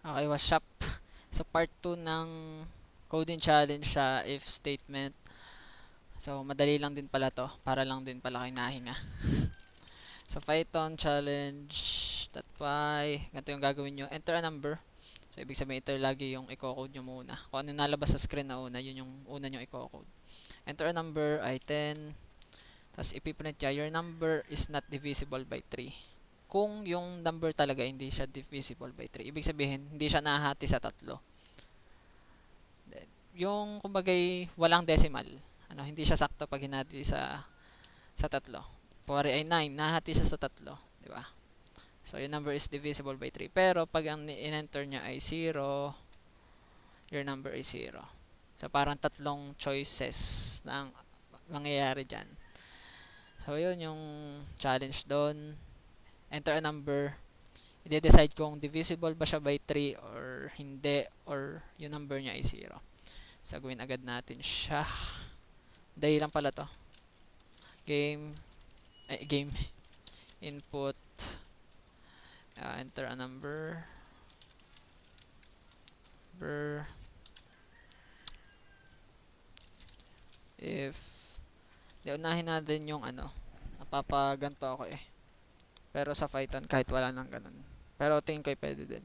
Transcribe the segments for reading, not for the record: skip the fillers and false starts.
Okay, what's up? So part 2 ng coding challenge sa if statement. So madali lang din pala to, para lang din pala kayo nahinga. So Python challenge.py, ganito yung gagawin nyo. Enter a number. So ibig sabihin enter lagi yung i-code nyo muna. Kung ano nalabas sa screen na una, yun yung una nyo i-code. Enter a number ay 10. Tapos ipiprint niya, your number is not divisible by 3. Kung yung number talaga hindi siya divisible by 3, ibig sabihin hindi siya nahati sa tatlo. Yung kumbagay walang decimal, hindi siya sakto pag hinati sa tatlo. Kuwari ay 9, nahati siya sa tatlo, di ba? So yung number is divisible by 3. Pero pag ang in-enter niya ay 0, your number is 0. So parang tatlong choices na ang mangyayari diyan. So yun yung challenge doon. Enter a number. I-decide kung divisible ba siya by 3 or hindi, or yung number niya ay 0. So gawin agad natin siya. Dahil lang pala to. Game input, enter a number, if unahin natin yung napapaganto ako eh, pero sa Python kahit wala nang ganun, pero tingin ko pwede din.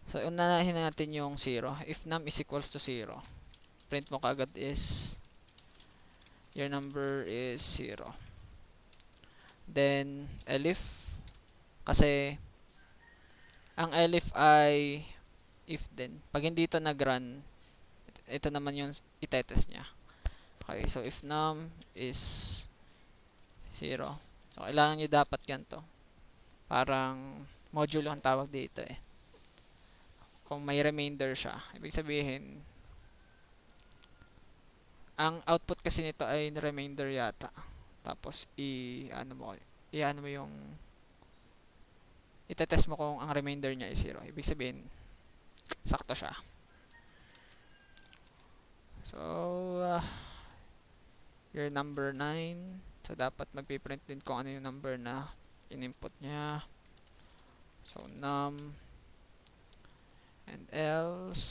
So unahin natin yung 0. If num is equals to 0, print mo kagad is your number is 0. Then elif, kasi ang elif ay if din. Pag hindi ito nag-run, ito naman yung itetest niya. Okay, so if num is 0, so kailangan nyo dapat ganito. Parang module ang tawag dito eh. Kung may remainder siya, ibig sabihin, ang output kasi nito ay remainder yata. Tapos i-ano mo yung itetest mo kung ang remainder niya ay 0. Ibig sabihin, sakto siya. So, your number 9. So, dapat magpiprint din kung ano yung number na in-input niya. So, num and else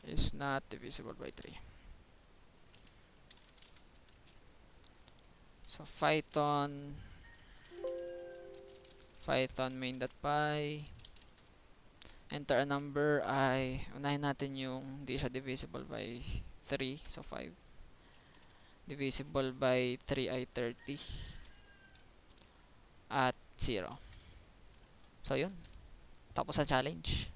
is not divisible by 3. So, Python main.py, enter a number ay unahin natin yung hindi siya divisible by 3. So 5 divisible by 3 ay 30 at 0. So yun, tapos sa challenge.